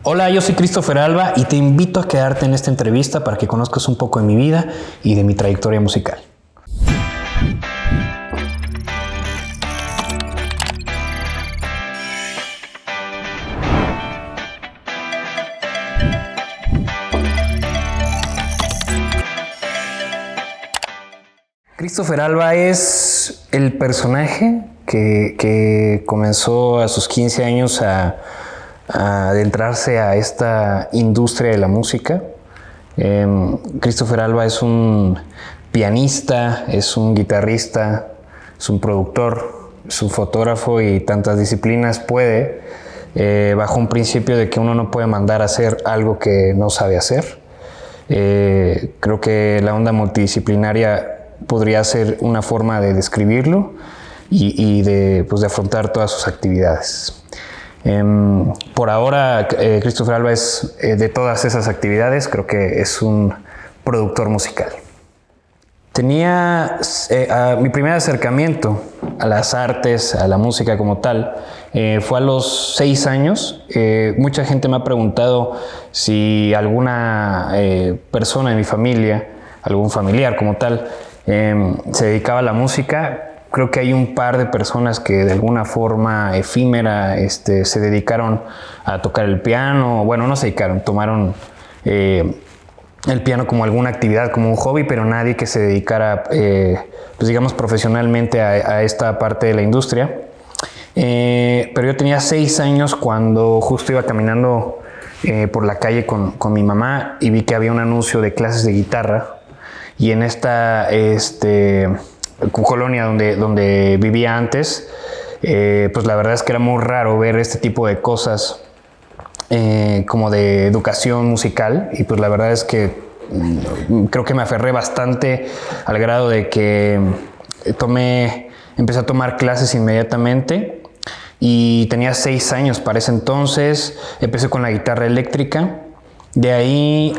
Hola, yo soy Christopher Alba y te invito a quedarte en esta entrevista para que conozcas un poco de mi vida y de mi trayectoria musical. Christopher Alba es el personaje que comenzó a sus 15 años a adentrarse a esta industria de la música. Christopher Alba es un pianista, es un guitarrista, es un productor, es un fotógrafo y tantas disciplinas puede, bajo un principio de que uno no puede mandar a hacer algo que no sabe hacer. Creo que la onda multidisciplinaria podría ser una forma de describirlo y de afrontar todas sus actividades. Por ahora, Christopher Alba es de todas esas actividades, creo que es un productor musical. Tenía mi primer acercamiento a las artes, a la música como tal, fue a los 6 años. Mucha gente me ha preguntado si alguna persona de mi familia, algún familiar como tal, se dedicaba a la música. Creo que hay un par de personas que de alguna forma efímera se dedicaron a tocar el piano. Bueno, no se dedicaron, tomaron el piano como alguna actividad, como un hobby, pero nadie que se dedicara, digamos, profesionalmente a esta parte de la industria. Pero yo tenía 6 años cuando justo iba caminando por la calle con mi mamá y vi que había un anuncio de clases de guitarra. Y en esta colonia donde vivía antes, pues la verdad es que era muy raro ver este tipo de cosas como de educación musical, y pues la verdad es que creo que me aferré bastante al grado de que empecé a tomar clases inmediatamente y tenía 6 años para ese entonces. Empecé con la guitarra eléctrica. De ahí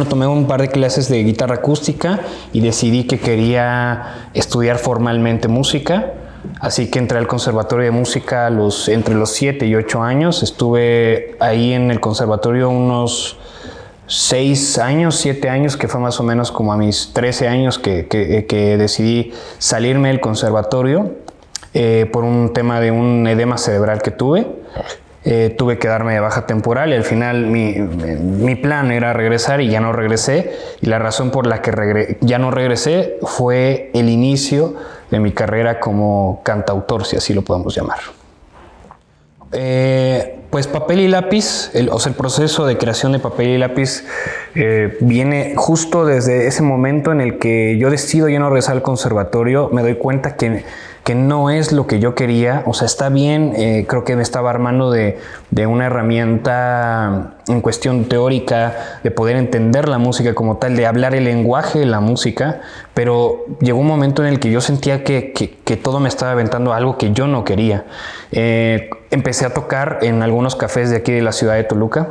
tomé un par de clases de guitarra acústica y decidí que quería estudiar formalmente música. Así que entré al conservatorio de música entre los 7 y 8 años. Estuve ahí en el conservatorio unos 6 años, 7 años, que fue más o menos como a mis 13 años que decidí salirme del conservatorio por un tema de un edema cerebral que tuve. Tuve que darme de baja temporal y al final mi plan era regresar y ya no regresé. Y la razón por la que ya no regresé fue el inicio de mi carrera como cantautor, si así lo podemos llamar. Pues Papel y Lápiz, el proceso de creación de Papel y Lápiz viene justo desde ese momento en el que yo decido ya no regresar al conservatorio. Me doy cuenta que no es lo que yo quería. O sea, está bien, creo que me estaba armando de una herramienta en cuestión teórica, de poder entender la música como tal, de hablar el lenguaje de la música, pero llegó un momento en el que yo sentía que todo me estaba aventando a algo que yo no quería. Empecé a tocar en algunos cafés de aquí de la ciudad de Toluca,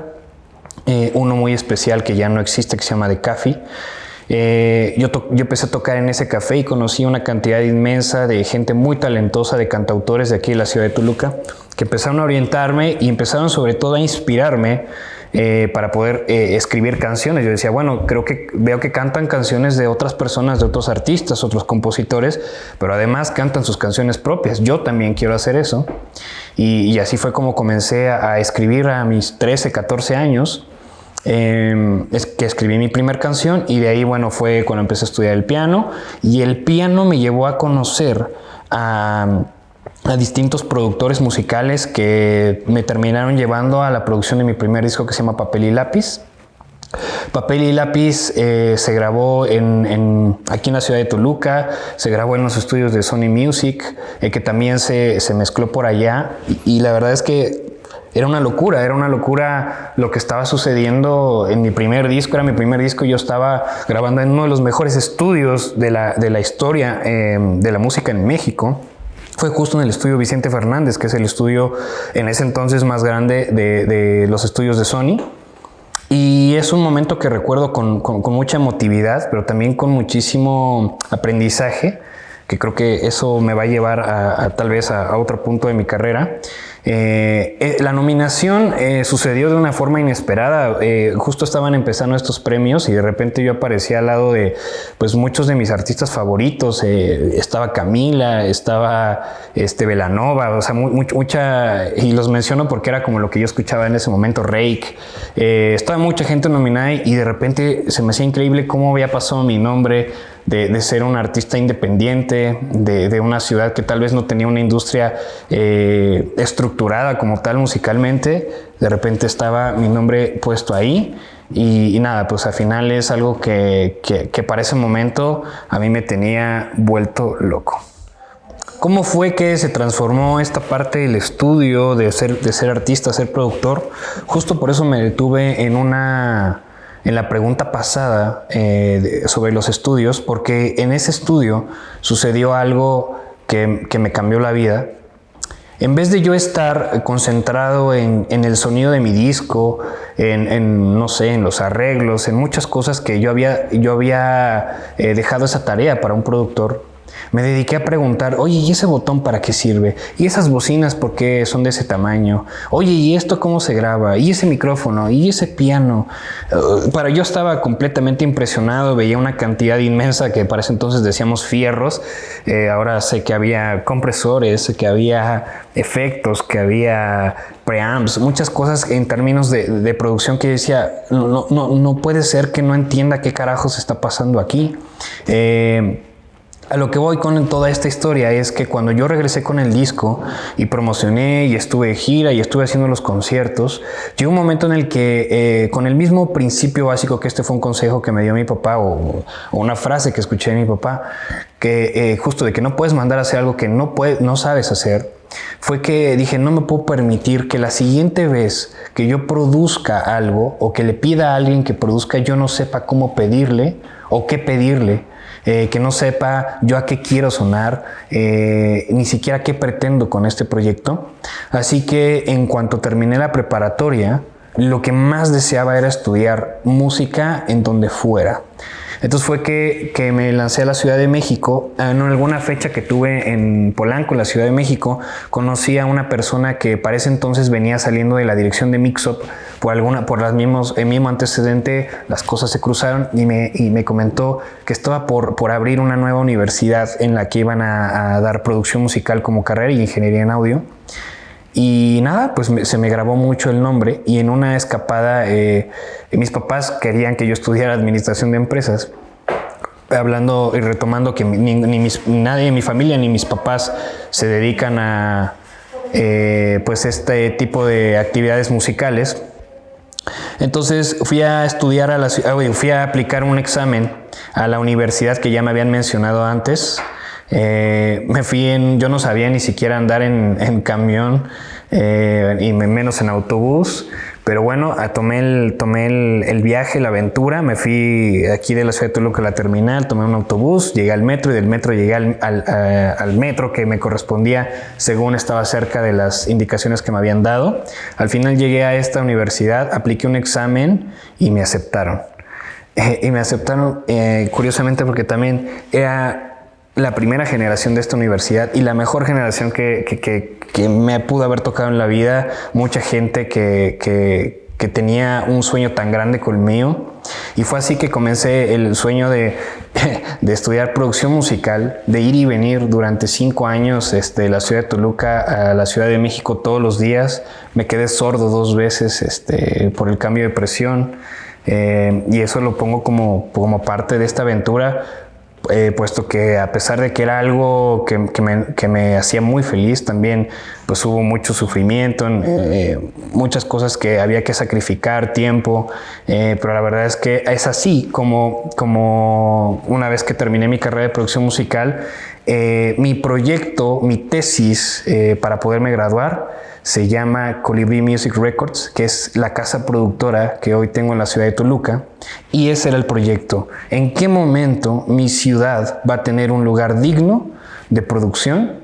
uno muy especial que ya no existe, que se llama The Café. Yo empecé a tocar en ese café y conocí una cantidad inmensa de gente muy talentosa, de cantautores de aquí de la ciudad de Toluca, que empezaron a orientarme y empezaron sobre todo a inspirarme para poder escribir canciones. Yo decía, bueno, veo que cantan canciones de otras personas, de otros artistas, otros compositores, pero además cantan sus canciones propias. Yo también quiero hacer eso. Y así fue como comencé a escribir a mis 13, 14 años. Es que escribí mi primer canción y de ahí, fue cuando empecé a estudiar el piano, y el piano me llevó a conocer a distintos productores musicales que me terminaron llevando a la producción de mi primer disco, que se llama Papel y Lápiz. Papel y Lápiz se grabó aquí en la ciudad de Toluca, se grabó en los estudios de Sony Music, que también se mezcló por allá, y la verdad es que era una locura lo que estaba sucediendo en mi primer disco. Era mi primer disco y yo estaba grabando en uno de los mejores estudios de la historia de la música en México. Fue justo en el estudio Vicente Fernández, que es el estudio en ese entonces más grande de los estudios de Sony. Y es un momento que recuerdo con mucha emotividad, pero también con muchísimo aprendizaje, que creo que eso me va a llevar tal vez a otro punto de mi carrera. La nominación sucedió de una forma inesperada. Justo estaban empezando estos premios y de repente yo aparecía al lado de pues muchos de mis artistas favoritos. Estaba Camila, estaba Belanova, o sea, mucha, y los menciono porque era como lo que yo escuchaba en ese momento, Rake. Estaba mucha gente nominada y de repente se me hacía increíble cómo había pasado mi nombre de ser un artista independiente, de una ciudad que tal vez no tenía una industria estructurada como tal musicalmente. De repente estaba mi nombre puesto ahí y nada, pues al final es algo que para ese momento a mí me tenía vuelto loco. ¿Cómo fue que se transformó esta parte del estudio, de ser artista, ser productor? Justo por eso me detuve en la pregunta pasada sobre los estudios, porque en ese estudio sucedió algo que me cambió la vida. En vez de yo estar concentrado en el sonido de mi disco, no sé, en los arreglos, en muchas cosas que yo había dejado esa tarea para un productor, me dediqué a preguntar, oye, ¿y ese botón para qué sirve? ¿Y esas bocinas por qué son de ese tamaño? Oye, ¿y esto cómo se graba? ¿Y ese micrófono? ¿Y ese piano? Yo estaba completamente impresionado, veía una cantidad inmensa que para ese entonces decíamos fierros. Ahora sé que había compresores, que había efectos, que había preamps, muchas cosas en términos de producción que yo decía, no puede ser que no entienda qué carajos está pasando aquí. A lo que voy con toda esta historia es que cuando yo regresé con el disco y promocioné y estuve de gira y estuve haciendo los conciertos, llegó un momento en el que con el mismo principio básico, que fue un consejo que me dio mi papá o una frase que escuché de mi papá, que justo de que no puedes mandar a hacer algo que no sabes hacer, fue que dije, no me puedo permitir que la siguiente vez que yo produzca algo o que le pida a alguien que produzca, yo no sepa cómo pedirle o qué pedirle. Que no sepa yo a qué quiero sonar, ni siquiera qué pretendo con este proyecto. Así que en cuanto terminé la preparatoria, lo que más deseaba era estudiar música en donde fuera. Entonces fue que me lancé a la Ciudad de México. En alguna fecha que tuve en Polanco, en la Ciudad de México, conocí a una persona que para ese entonces venía saliendo de la dirección de Mixup. El mismo antecedente, las cosas se cruzaron y me comentó que estaba por abrir una nueva universidad en la que iban a dar producción musical como carrera y ingeniería en audio. Y nada, pues se me grabó mucho el nombre y en una escapada mis papás querían que yo estudiara administración de empresas. Hablando y retomando que nadie de mi familia ni mis papás se dedican a pues este tipo de actividades musicales. Entonces fui a estudiar fui a aplicar un examen a la universidad que ya me habían mencionado antes. Me fui yo no sabía ni siquiera andar en camión y menos en autobús, pero bueno, tomé el viaje, la aventura. Me fui aquí de la ciudad de Toluca a la terminal, tomé un autobús, llegué al metro y del metro llegué al metro que me correspondía según estaba cerca de las indicaciones que me habían dado. Al final llegué a esta universidad, apliqué un examen y me aceptaron. Y me aceptaron curiosamente porque también era la primera generación de esta universidad y la mejor generación que me pudo haber tocado en la vida. Mucha gente que tenía un sueño tan grande como el mío. Y fue así que comencé el sueño de estudiar producción musical, de ir y venir durante 5 años de la ciudad de Toluca a la Ciudad de México todos los días. Me quedé sordo 2 veces por el cambio de presión. Y eso lo pongo como parte de esta aventura. Puesto que a pesar de que era algo que me hacía muy feliz, también pues hubo mucho sufrimiento, muchas cosas que había que sacrificar, tiempo, pero la verdad es que es así como una vez que terminé mi carrera de producción musical, mi proyecto, mi tesis para poderme graduar se llama Colibrí Music Records, que es la casa productora que hoy tengo en la ciudad de Toluca, y ese era el proyecto. ¿En qué momento mi ciudad va a tener un lugar digno de producción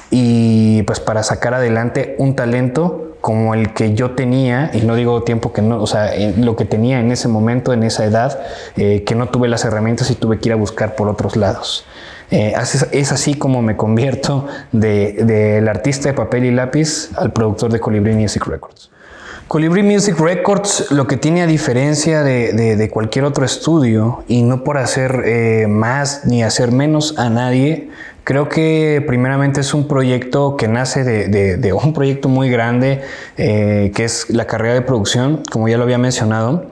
y pues para sacar adelante un talento como el que yo tenía, y no digo tiempo que no, o sea, lo que tenía en ese momento, en esa edad, que no tuve las herramientas y tuve que ir a buscar por otros lados? Es así como me convierto del artista de papel y lápiz al productor de Colibrí Music Records. Colibrí Music Records lo que tiene a diferencia de cualquier otro estudio, y no por hacer más ni hacer menos a nadie, creo que primeramente es un proyecto que nace de un proyecto muy grande, que es la carrera de producción, como ya lo había mencionado.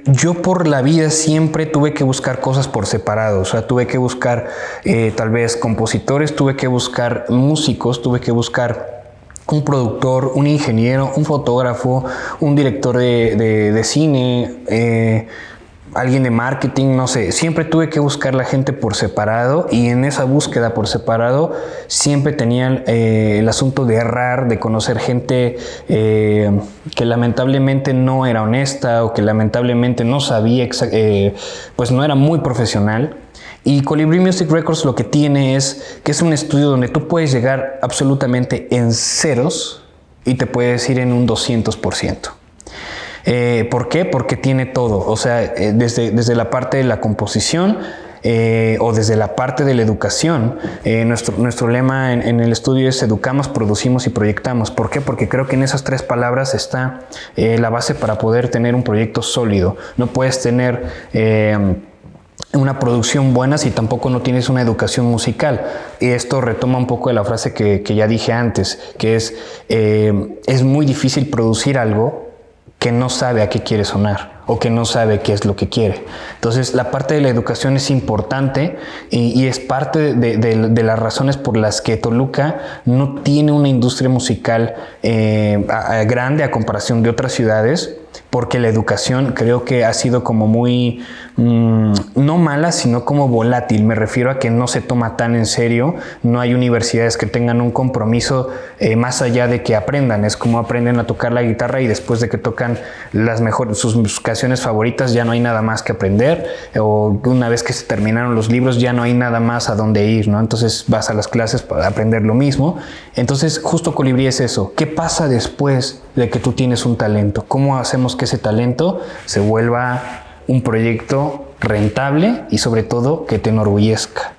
Yo por la vida siempre tuve que buscar cosas por separado, o sea, tuve que buscar tal vez compositores, tuve que buscar músicos, tuve que buscar un productor, un ingeniero, un fotógrafo, un director de cine, alguien de marketing, no sé. Siempre tuve que buscar la gente por separado, y en esa búsqueda por separado siempre tenía el asunto de errar, de conocer gente que lamentablemente no era honesta, o que lamentablemente no sabía, pues no era muy profesional. Y Colibrí Music Records lo que tiene es que es un estudio donde tú puedes llegar absolutamente en ceros y te puedes ir en un 200%. ¿Por qué? Porque tiene todo. O sea, desde la parte de la composición o desde la parte de la educación. Nuestro lema en el estudio es educamos, producimos y proyectamos. ¿Por qué? Porque creo que en esas tres palabras está la base para poder tener un proyecto sólido. No puedes tener una producción buena si tampoco no tienes una educación musical. Y esto retoma un poco de la frase que ya dije antes, que es muy difícil producir algo que no sabe a qué quiere sonar o que no sabe qué es lo que quiere. Entonces, la parte de la educación es importante y es parte de las razones por las que Toluca no tiene una industria musical grande a comparación de otras ciudades, porque la educación creo que ha sido como muy, no mala, sino como volátil. Me refiero a que no se toma tan en serio, no hay universidades que tengan un compromiso más allá de que aprendan. Es como aprenden a tocar la guitarra y después de que tocan sus canciones favoritas ya no hay nada más que aprender, o una vez que se terminaron los libros ya no hay nada más a dónde ir, ¿no? Entonces vas a las clases para aprender lo mismo. Entonces justo Colibrí es eso. ¿Qué pasa después de que tú tienes un talento? ¿Cómo hacemos que ese talento se vuelva un proyecto rentable y sobre todo que te enorgullezca?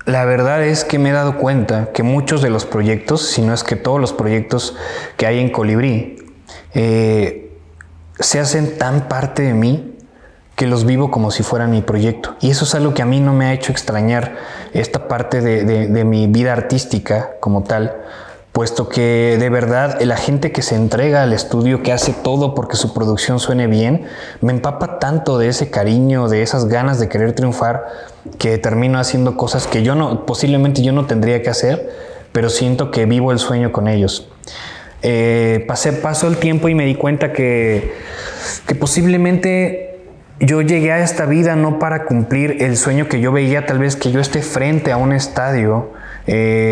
La verdad es que me he dado cuenta que muchos de los proyectos, si no es que todos los proyectos que hay en Colibrí, se hacen tan parte de mí que los vivo como si fueran mi proyecto. Y eso es algo que a mí no me ha hecho extrañar esta parte de mi vida artística como tal, puesto que de verdad la gente que se entrega al estudio, que hace todo porque su producción suene bien, me empapa tanto de ese cariño, de esas ganas de querer triunfar, que termino haciendo cosas que posiblemente yo no tendría que hacer, pero siento que vivo el sueño con ellos. Pasó el tiempo y me di cuenta que posiblemente yo llegué a esta vida no para cumplir el sueño que yo veía, tal vez que yo esté frente a un estadio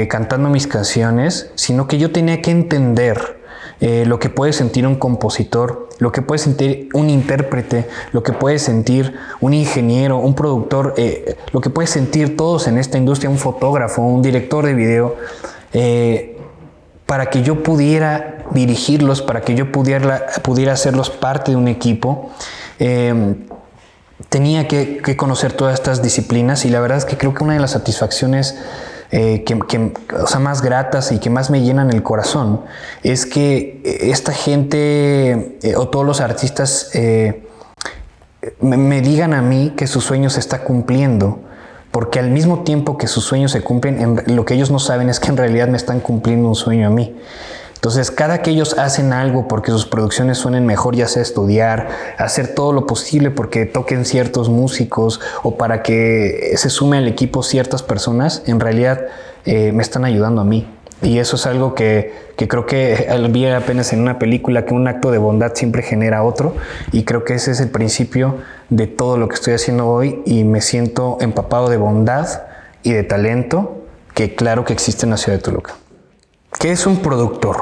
cantando mis canciones, sino que yo tenía que entender lo que puede sentir un compositor, lo que puede sentir un intérprete, lo que puede sentir un ingeniero, un productor, lo que puede sentir todos en esta industria, un fotógrafo, un director de video, para que yo pudiera dirigirlos, para que yo pudiera hacerlos parte de un equipo. Tenía que conocer todas estas disciplinas, y la verdad es que creo que una de las satisfacciones más gratas y que más me llenan el corazón es que esta gente o todos los artistas me digan a mí que su sueño se está cumpliendo, porque al mismo tiempo que sus sueños se cumplen, lo que ellos no saben es que en realidad me están cumpliendo un sueño a mí. Entonces, cada que ellos hacen algo porque sus producciones suenen mejor, ya sea estudiar, hacer todo lo posible porque toquen ciertos músicos o para que se sume al equipo ciertas personas, en realidad me están ayudando a mí. Y eso es algo que creo que vi apenas en una película, que un acto de bondad siempre genera otro, y creo que ese es el principio de todo lo que estoy haciendo hoy, y me siento empapado de bondad y de talento que claro que existe en la ciudad de Toluca. ¿Qué es un productor?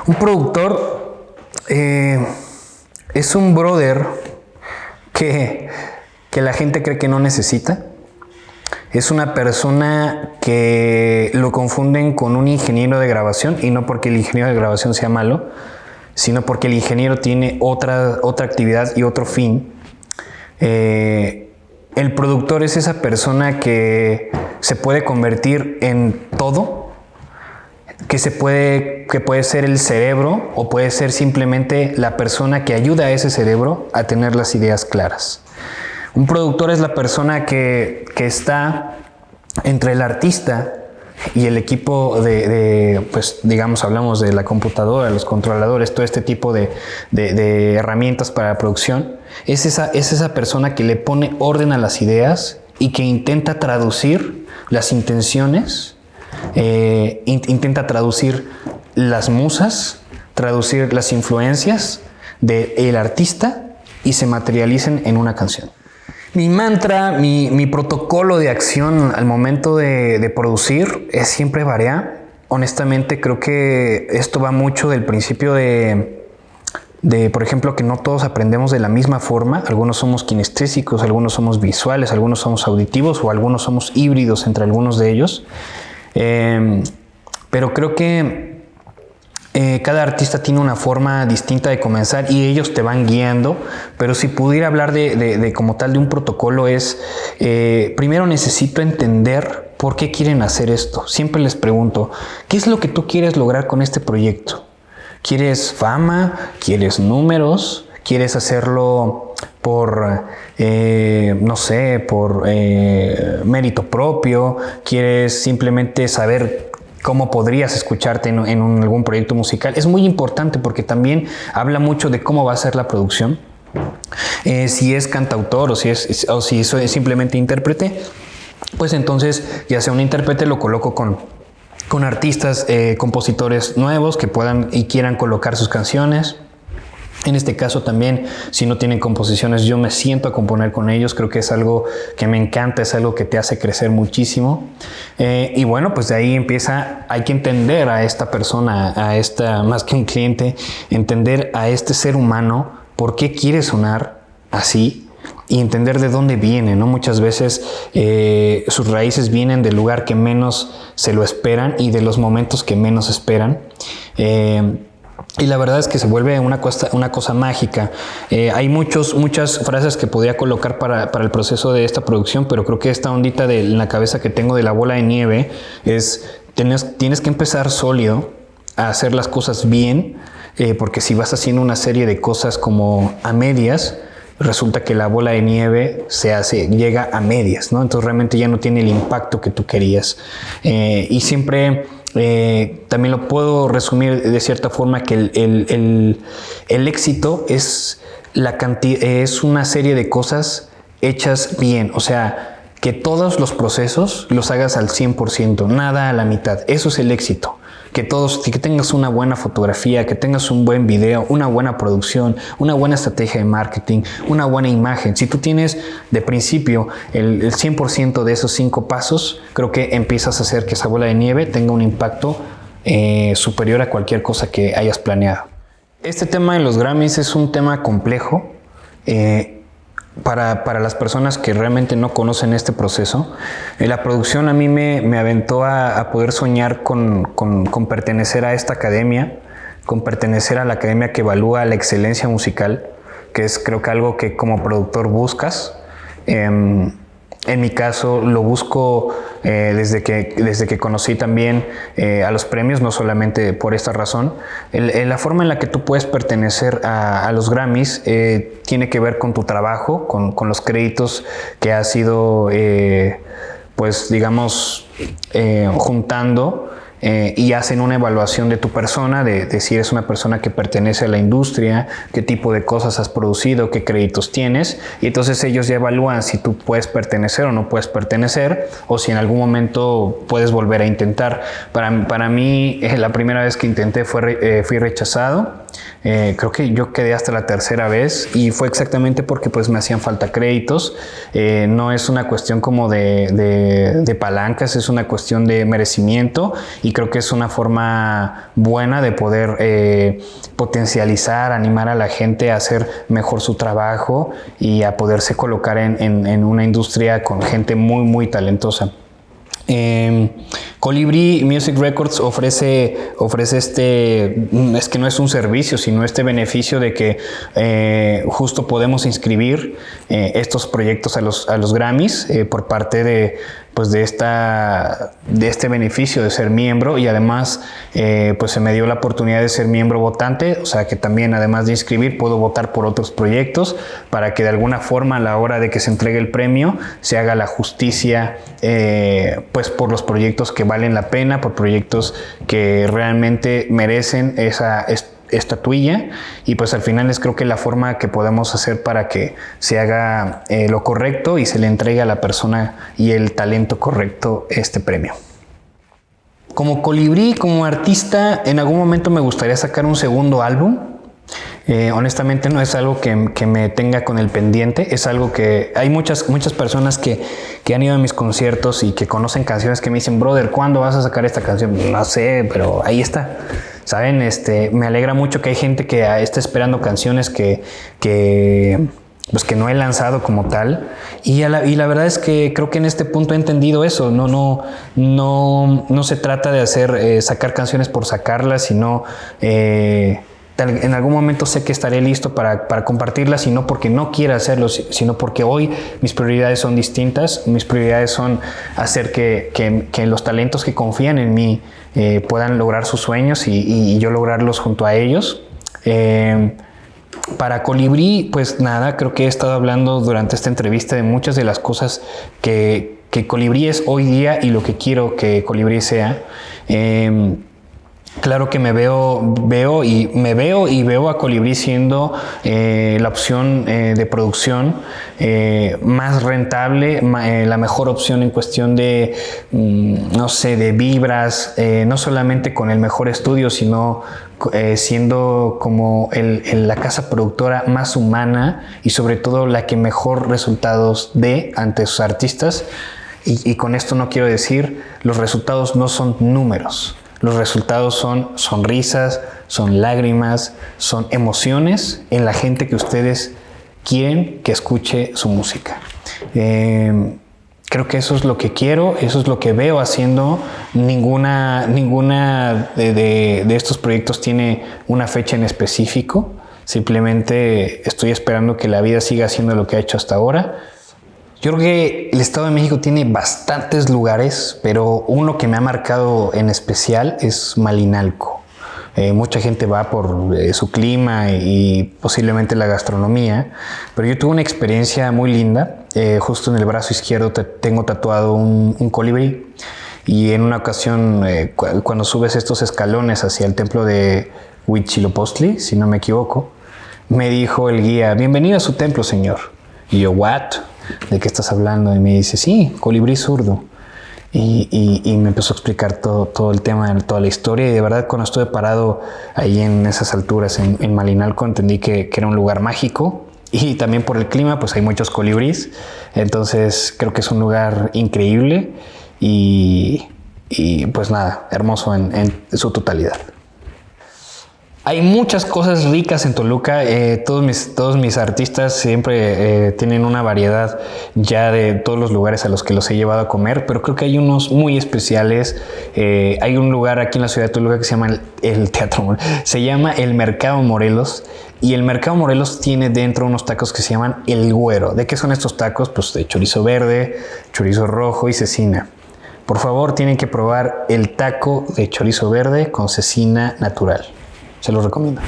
Un productor es un brother que la gente cree que no necesita. Es una persona que lo confunden con un ingeniero de grabación, y no porque el ingeniero de grabación sea malo, sino porque el ingeniero tiene otra actividad y otro fin. El productor es esa persona que se puede convertir en todo, que puede ser el cerebro o puede ser simplemente la persona que ayuda a ese cerebro a tener las ideas claras. Un productor es la persona que está entre el artista y el equipo pues digamos, hablamos de la computadora, los controladores, todo este tipo de herramientas para la producción. Es esa persona que le pone orden a las ideas y que intenta traducir las intenciones, intenta traducir las musas, traducir las influencias del artista y se materialicen en una canción. Mi mantra, mi protocolo de acción al momento de producir es siempre varía. Honestamente, creo que esto va mucho del principio de, por ejemplo, que no todos aprendemos de la misma forma. Algunos somos kinestésicos, algunos somos visuales, algunos somos auditivos o algunos somos híbridos entre algunos de ellos. Pero creo que cada artista tiene una forma distinta de comenzar y ellos te van guiando, pero si pudiera hablar de como tal de un protocolo es, primero necesito entender por qué quieren hacer esto. Siempre les pregunto, ¿qué es lo que tú quieres lograr con este proyecto? ¿Quieres fama? ¿Quieres números? ¿Quieres hacerlo por, no sé, por mérito propio? ¿Quieres simplemente saber cómo podrías escucharte en algún proyecto musical? Es muy importante porque también habla mucho de cómo va a ser la producción. Si es cantautor o si eso es simplemente intérprete, pues entonces ya sea un intérprete lo coloco con artistas, compositores nuevos que puedan y quieran colocar sus canciones. En este caso también, si no tienen composiciones, yo me siento a componer con ellos. Creo que es algo que me encanta, es algo que te hace crecer muchísimo. Y bueno, pues de ahí empieza, hay que entender a esta persona, más que un cliente, entender a este ser humano por qué quiere sonar así y entender de dónde viene, ¿no? Muchas veces sus raíces vienen del lugar que menos se lo esperan y de los momentos que menos esperan. Y la verdad es que se vuelve una cosa mágica. Hay muchas frases que podría colocar para el proceso de esta producción, pero creo que esta ondita en la cabeza que tengo de la bola de nieve es, tienes que empezar sólido a hacer las cosas bien, porque si vas haciendo una serie de cosas como a medias, resulta que la bola de nieve llega a medias, ¿no? Entonces realmente ya no tiene el impacto que tú querías. Y siempre... también lo puedo resumir de cierta forma que el éxito es una serie de cosas hechas bien, o sea, que todos los procesos los hagas al 100%, nada a la mitad. Eso es el éxito. Que tengas una buena fotografía, que tengas un buen video, una buena producción, una buena estrategia de marketing, una buena imagen. Si tú tienes de principio el 100% de esos 5 pasos, creo que empiezas a hacer que esa bola de nieve tenga un impacto superior a cualquier cosa que hayas planeado. Este tema de los Grammys es un tema complejo. Para las personas que realmente no conocen este proceso, la producción a mí me aventó a poder soñar con pertenecer a esta academia, con pertenecer a la academia que evalúa la excelencia musical, que es creo que algo que como productor buscas. En mi caso lo busco desde que conocí también a los premios, no solamente por esta razón. La forma en la que tú puedes pertenecer a los Grammys tiene que ver con tu trabajo, con los créditos que has ido, pues digamos, juntando. Y hacen una evaluación de tu persona, de si eres una persona que pertenece a la industria, qué tipo de cosas has producido, qué créditos tienes, y entonces ellos ya evalúan si tú puedes pertenecer o no puedes pertenecer, o si en algún momento puedes volver a intentar. Para mí, la primera vez que intenté fui rechazado. Creo que yo quedé hasta la tercera vez y fue exactamente porque pues me hacían falta créditos. No es una cuestión como de palancas, es una cuestión de merecimiento, y creo que es una forma buena de poder potencializar, animar a la gente a hacer mejor su trabajo y a poderse colocar en una industria con gente muy, muy talentosa. Colibrí Music Records ofrece es que no es un servicio, sino este beneficio de que justo podemos inscribir estos proyectos a los Grammys por parte de este beneficio de ser miembro, y además pues se me dio la oportunidad de ser miembro votante, o sea que también, además de inscribir, puedo votar por otros proyectos para que de alguna forma a la hora de que se entregue el premio se haga la justicia pues por los proyectos que valen la pena, por proyectos que realmente merecen esa estatuilla, y pues al final es creo que la forma que podemos hacer para que se haga lo correcto y se le entregue a la persona y el talento correcto este premio. Como Colibrí, como artista, en algún momento me gustaría sacar un segundo álbum. Honestamente no es algo que me tenga con el pendiente, es algo que hay muchas personas que han ido a mis conciertos y que conocen canciones que me dicen, brother, ¿cuándo vas a sacar esta canción? No sé, pero ahí está. ¿Saben? Me alegra mucho que hay gente que está esperando canciones que no he lanzado como tal, y la verdad es que creo que en este punto he entendido eso. No se trata de sacar canciones por sacarlas, sino en algún momento sé que estaré listo para compartirlas, y no porque no quiera hacerlo, sino porque hoy mis prioridades son distintas. Mis prioridades son hacer que los talentos que confían en mí puedan lograr sus sueños y yo lograrlos junto a ellos. Para Colibrí, pues nada, creo que he estado hablando durante esta entrevista de muchas de las cosas que Colibrí es hoy día y lo que quiero que Colibrí sea. Claro que me veo a Colibrí siendo la opción de producción más rentable, la mejor opción en cuestión de, no sé, de vibras, no solamente con el mejor estudio, sino siendo como la casa productora más humana y sobre todo la que mejor resultados dé ante sus artistas. Y con esto no quiero decir, los resultados no son números. Los resultados son sonrisas, son lágrimas, son emociones en la gente que ustedes quieren que escuche su música. Creo que eso es lo que quiero, eso es lo que veo haciendo. Ninguna de estos proyectos tiene una fecha en específico. Simplemente estoy esperando que la vida siga haciendo lo que ha hecho hasta ahora. Yo creo que el Estado de México tiene bastantes lugares, pero uno que me ha marcado en especial es Malinalco. Mucha gente va por su clima y posiblemente la gastronomía, pero yo tuve una experiencia muy linda. Justo en el brazo izquierdo tengo tatuado un colibrí, y en una ocasión cuando subes estos escalones hacia el templo de Huitzilopochtli, si no me equivoco, me dijo el guía, bienvenido a su templo, señor. Y yo, ¿what? ¿De qué estás hablando? Y me dice, sí, colibrí zurdo. Y me empezó a explicar todo el tema, toda la historia, y de verdad cuando estuve parado ahí en esas alturas en Malinalco entendí que era un lugar mágico, y también por el clima pues hay muchos colibríes, entonces creo que es un lugar increíble y pues nada, hermoso en su totalidad. Hay muchas cosas ricas en Toluca. Todos mis artistas siempre tienen una variedad ya de todos los lugares a los que los he llevado a comer, pero creo que hay unos muy especiales. Hay un lugar aquí en la ciudad de Toluca que se llama se llama el Mercado Morelos, y el Mercado Morelos tiene dentro unos tacos que se llaman El Güero. ¿De qué son estos tacos? Pues de chorizo verde, chorizo rojo y cecina. Por favor, tienen que probar el taco de chorizo verde con cecina natural. Se los recomiendo.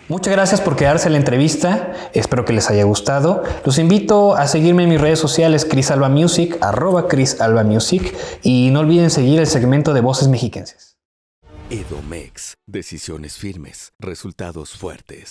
Muchas gracias por quedarse en la entrevista. Espero que les haya gustado. Los invito a seguirme en mis redes sociales, Chris Alba Music, @ChrisAlbaMusic, y no olviden seguir el segmento de Voces Mexiquenses. Edomex. Decisiones firmes, resultados fuertes.